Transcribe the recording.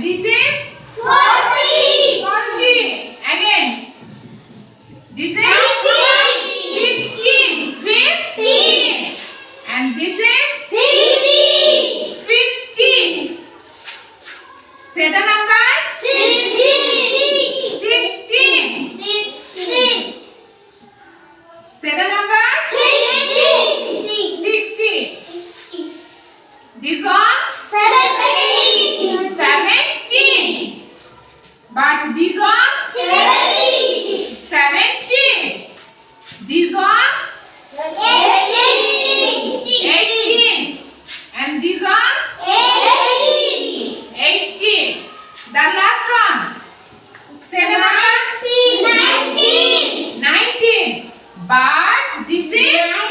this is 40. 40. Again. This is 15. 15. And this is 50. 50. Say the number. 16. 16. 16. Say the number. 60. 60. This one. 17. 17. But this one. 17. 17. This one. 18. 18. And this one. 18. 18. The last one. Say the number. 19. 19. But this is